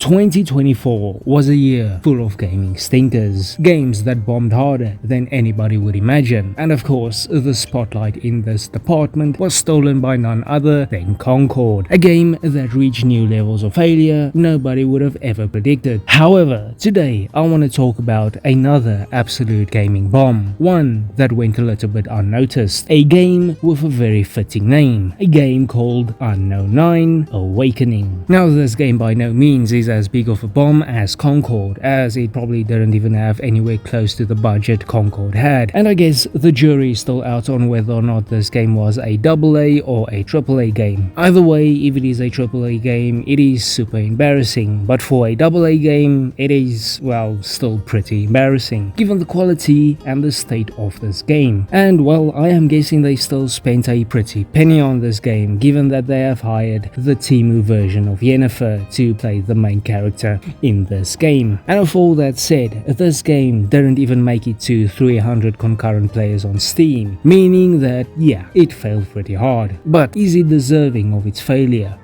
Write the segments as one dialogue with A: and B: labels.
A: 2024 was a year full of gaming stinkers, games that bombed harder than anybody would imagine, and of course the spotlight in this department was stolen by none other than Concord, a game that reached new levels of failure nobody would have ever predicted. However, today I want to talk about another absolute gaming bomb, one that went a little bit unnoticed, a game with a very fitting name, a game called Unknown 9 Awakening. Now this game by no means is as big of a bomb as Concord, as it probably didn't even have anywhere close to the budget Concord had, and I guess the jury is still out on whether or not this game was a AA or a AAA game. Either way, if it is a AAA game, it is super embarrassing, but for a AA game, it is, well, still pretty embarrassing, given the quality and the state of this game. And well, I am guessing they still spent a pretty penny on this game, given that they have hired the Temu version of Yennefer to play the main character in this game. And with all that said, this game didn't even make it to 300 concurrent players on Steam, meaning that yeah, it failed pretty hard. But is it deserving of its failure?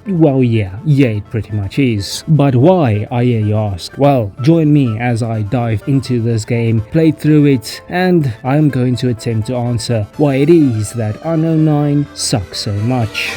A: Well, yeah, it pretty much is. But why, I hear you ask? Well, join me as I dive into this game, play through it, and I'm going to attempt to answer why it is that Unknown 9 sucks so much.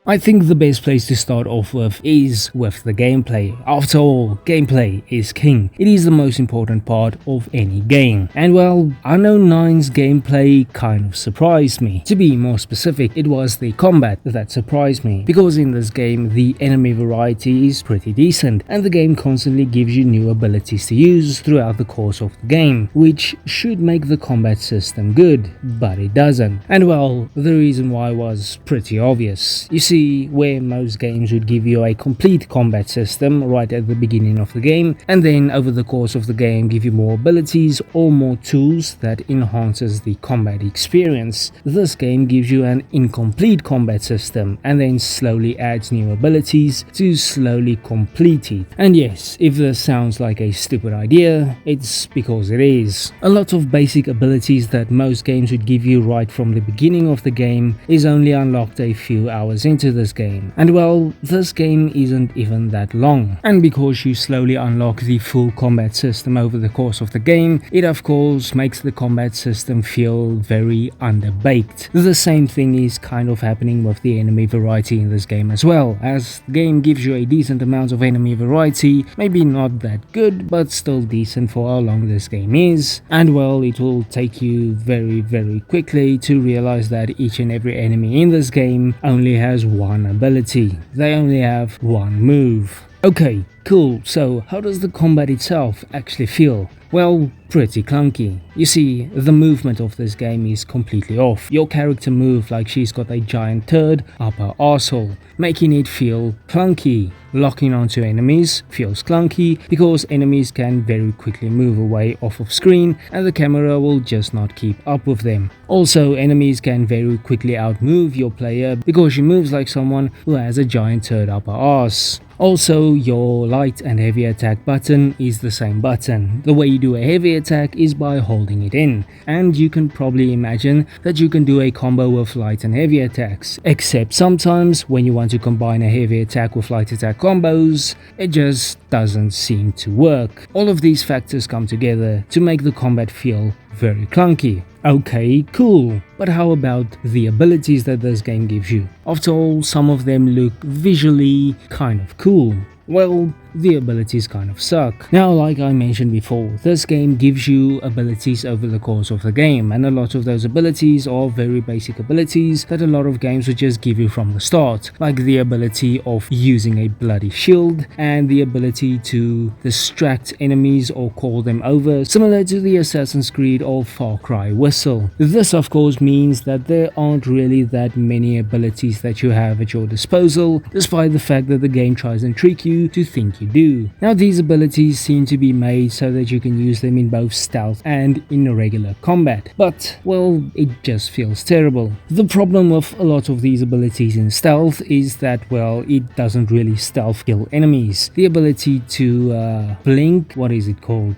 A: I think the best place to start off with is with the gameplay. After all, gameplay is king. It is the most important part of any game. And well, Unknown 9's gameplay kind of surprised me. To be more specific, it was the combat that surprised me, because in this game the enemy variety is pretty decent, and the game constantly gives you new abilities to use throughout the course of the game, which should make the combat system good, but it doesn't. And well, the reason why was pretty obvious. You see, where most games would give you a complete combat system right at the beginning of the game, and then over the course of the game give you more abilities or more tools that enhances the combat experience, this game gives you an incomplete combat system and then slowly adds new abilities to slowly complete it. And yes, if this sounds like a stupid idea, it's because it is. A lot of basic abilities that most games would give you right from the beginning of the game is only unlocked a few hours into this game, and well, this game isn't even that long, and because you slowly unlock the full combat system over the course of the game, it of course makes the combat system feel very underbaked. The same thing is kind of happening with the enemy variety in this game as well, as the game gives you a decent amount of enemy variety, maybe not that good, but still decent for how long this game is, and well, it will take you very quickly to realize that each and every enemy in this game only has one ability. They only have one move. Okay, cool, so how does the combat itself actually feel? Well, pretty clunky. You see, the movement of this game is completely off. Your character moves like she's got a giant turd up her arsehole, making it feel clunky. Locking onto enemies feels clunky because enemies can very quickly move away off of screen and the camera will just not keep up with them. Also, enemies can very quickly outmove your player because she moves like someone who has a giant turd up her arse. Also, your light and heavy attack button is the same button. The way you do a heavy attack is by holding it in, and you can probably imagine that you can do a combo with light and heavy attacks, except sometimes when you want to combine a heavy attack with light attack combos, it just doesn't seem to work. All of these factors come together to make the combat feel very clunky. Okay, cool, but how about the abilities that this game gives you? After all, some of them look visually kind of cool. Well, the abilities kind of suck. Now, like I mentioned before, this game gives you abilities over the course of the game, and a lot of those abilities are very basic abilities that a lot of games would just give you from the start, like the ability of using a bloody shield and the ability to distract enemies or call them over, similar to the Assassin's Creed or Far Cry whistle. This of course means that there aren't really that many abilities that you have at your disposal, despite the fact that the game tries and trick you you to think you do. Now these abilities seem to be made so that you can use them in both stealth and in regular combat, but well, it just feels terrible. The problem with a lot of these abilities in stealth is that, well, it doesn't really stealth kill enemies. The ability to blink, what is it called?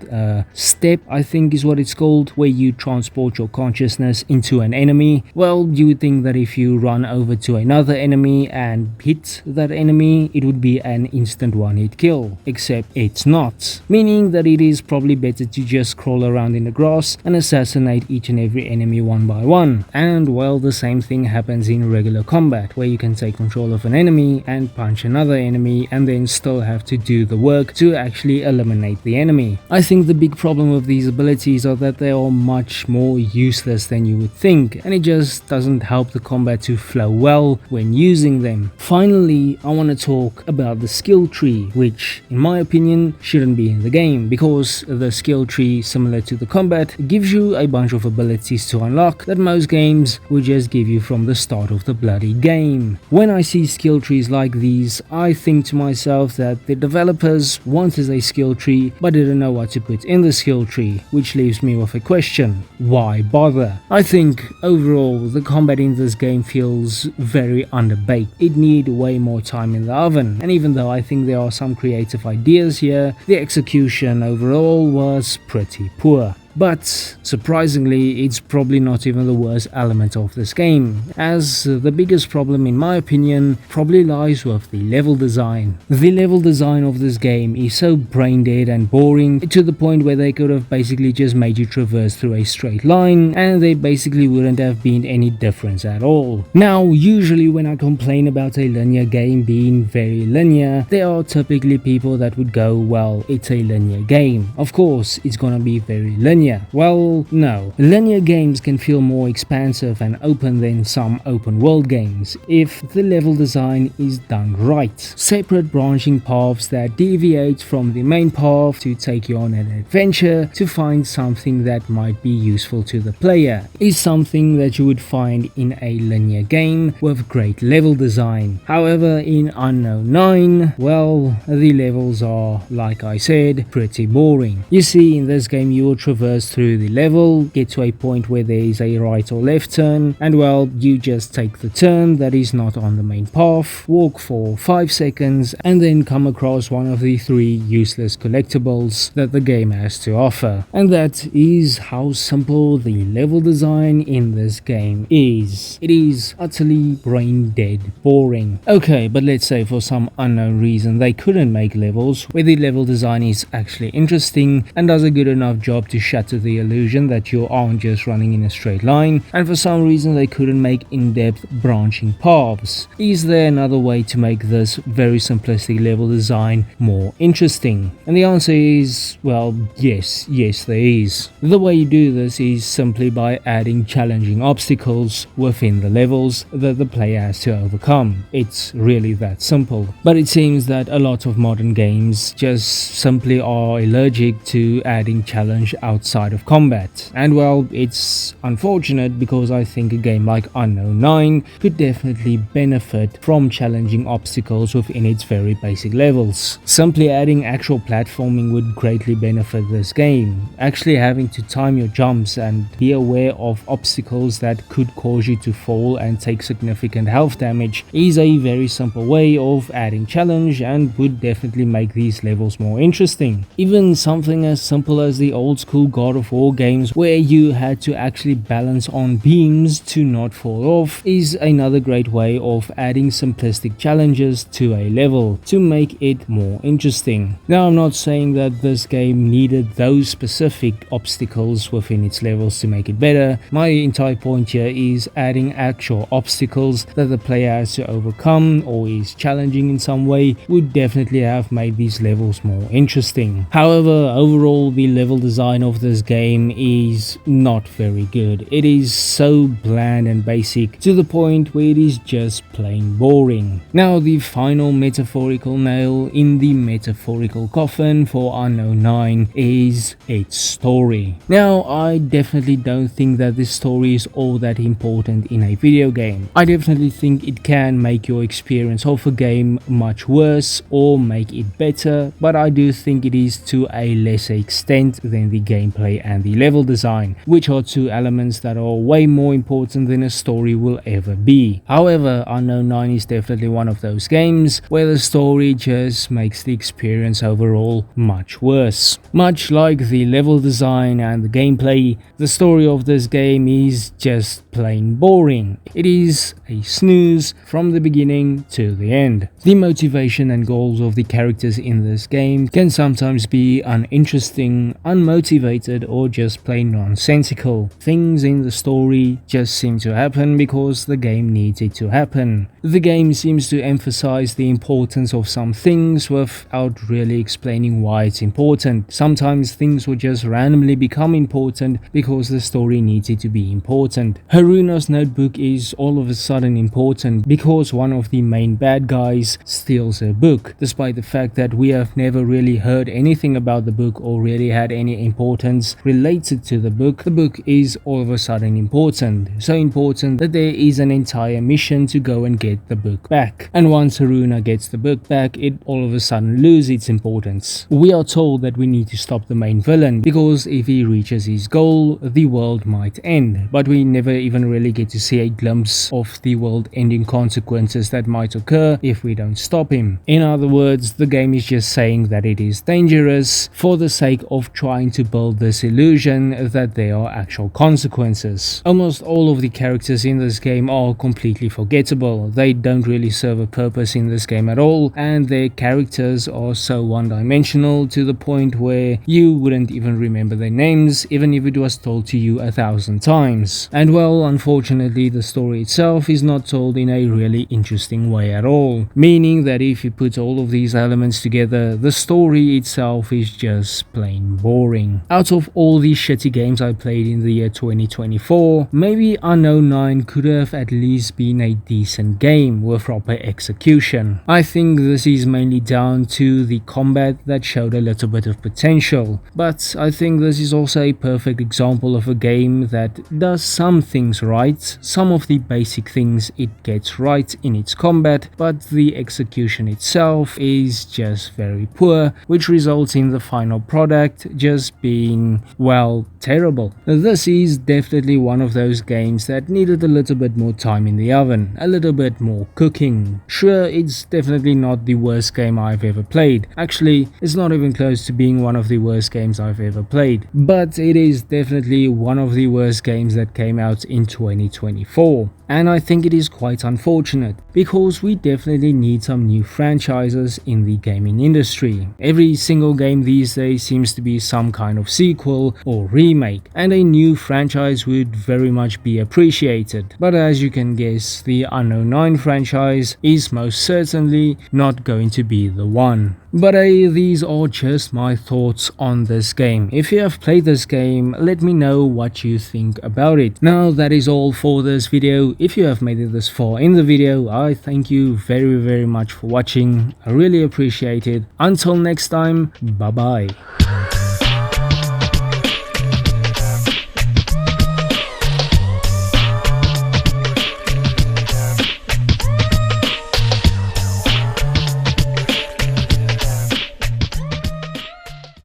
A: Step, I think is what it's called, where you transport your consciousness into an enemy. Well, you would think that if you run over to another enemy and hit that enemy, it would be an instant one-hit kill, except it's not, meaning that it is probably better to just crawl around in the grass and assassinate each and every enemy one by one. And well, the same thing happens in regular combat, where you can take control of an enemy and punch another enemy and then still have to do the work to actually eliminate the enemy. I think the big problem with these abilities are that they are much more useless than you would think, and it just doesn't help the combat to flow well when using them. Finally, I want to talk about the skill tree, which in my opinion shouldn't be in the game, because the skill tree, similar to the combat, gives you a bunch of abilities to unlock that most games would just give you from the start of the bloody game. When I see skill trees like these, I think to myself that the developers wanted a skill tree but didn't know what to put in the skill tree, which leaves me with a question: why bother? I think overall the combat in this game feels very underbaked. It needs way more time in the oven, and even though I think there are some creative ideas here, the execution overall was pretty poor. But surprisingly, it's probably not even the worst element of this game, as the biggest problem in my opinion probably lies with the level design. The level design of this game is so brain dead and boring to the point where they could have basically just made you traverse through a straight line and there basically wouldn't have been any difference at all. Now, usually when I complain about a linear game being very linear, there are typically people that would go, well, it's a linear game, of course it's gonna be very linear. Well, no. Linear games can feel more expansive and open than some open world games if the level design is done right. Separate branching paths that deviate from the main path to take you on an adventure to find something that might be useful to the player is something that you would find in a linear game with great level design. However, in Unknown 9, well, the levels are, like I said, pretty boring. You see, in this game you will traverse through the level, get to a point where there is a right or left turn, and well, you just take the turn that is not on the main path, walk for 5 seconds, and then come across one of the 3 useless collectibles that the game has to offer. And that is how simple the level design in this game is. It is utterly brain dead boring. Okay, but let's say for some unknown reason they couldn't make levels where the level design is actually interesting and does a good enough job to shatter the illusion that you aren't just running in a straight line, and for some reason they couldn't make in-depth branching paths. Is there another way to make this very simplistic level design more interesting? And the answer is, well, yes there is. The way you do this is simply by adding challenging obstacles within the levels that the player has to overcome. It's really that simple. But it seems that a lot of modern games just simply are allergic to adding challenge outside of combat. And well, it's unfortunate because I think a game like Unknown 9 could definitely benefit from challenging obstacles within its very basic levels. Simply adding actual platforming would greatly benefit this game. Actually having to time your jumps and be aware of obstacles that could cause you to fall and take significant health damage is a very simple way of adding challenge and would definitely make these levels more interesting. Even something as simple as the old school God of War games where you had to actually balance on beams to not fall off is another great way of adding simplistic challenges to a level to make it more interesting. Now, I'm not saying that this game needed those specific obstacles within its levels to make it better. My entire point here is adding actual obstacles that the player has to overcome or is challenging in some way would definitely have made these levels more interesting. However, overall the level design of this game is not very good. It is so bland and basic to the point where it is just plain boring. Now, the final metaphorical nail in the metaphorical coffin for Unknown 9 is its story. Now, I definitely don't think that this story is all that important in a video game. I definitely think it can make your experience of a game much worse or make it better, but I do think it is to a lesser extent than the gameplay and the level design, which are two elements that are way more important than a story will ever be. However, Unknown 9 is definitely one of those games where the story just makes the experience overall much worse. Much like the level design and the gameplay, the story of this game is just plain boring. It is a snooze from the beginning to the end. The motivation and goals of the characters in this game can sometimes be uninteresting, unmotivated, or just plain nonsensical. Things in the story just seem to happen because the game needs it to happen. The game seems to emphasize the importance of some things without really explaining why it's important. Sometimes things will just randomly become important because the story needs it to be important. Haruna's notebook is all of a sudden important because one of the main bad guys steals her book, despite the fact that we have never really heard anything about the book or really had any importance related to the book. The book is all of a sudden important, so important that there is an entire mission to go and get the book back. And once Haruna gets the book back, it all of a sudden loses its importance. We are told that we need to stop the main villain because if he reaches his goal, the world might end, but we never even really get to see a glimpse of the world-ending consequences that might occur if we don't stop him. In other words, the game is just saying that it is dangerous for the sake of trying to build this illusion that there are actual consequences. Almost all of the characters in this game are completely forgettable. They don't really serve a purpose in this game at all, and their characters are so one-dimensional to the point where you wouldn't even remember their names even if it was told to you 1,000 times. And well, unfortunately, the story itself is not told in a really interesting way at all, meaning that if you put all of these elements together, the story itself is just plain boring. Out of all these shitty games I played in the year 2024, maybe Unknown 9 could have at least been a decent game with proper execution. I think this is mainly down to the combat that showed a little bit of potential, but I think this is also a perfect example of a game that does some things right, some of the basic things it gets right in its combat, but the execution itself is just very poor, which results in the final product just being, well, terrible. This is definitely one of those games that needed a little bit more time in the oven, a little bit more cooking. Sure, it's definitely not the worst game I've ever played. Actually, it's not even close to being one of the worst games I've ever played, but it is definitely one of the worst games that came out in 2024. And I think it is quite unfortunate because we definitely need some new franchises in the gaming industry. Every single game these days seems to be some kind of sequel or remake, and a new franchise would very much be appreciated. But as you can guess, the Unknown 9 franchise is most certainly not going to be the one. But these are just my thoughts on this game. If you have played this game, let me know what you think about it. Now, that is all for this video. If you have made it this far in the video, I thank you very much for watching. I really appreciate it. Until next time, bye bye.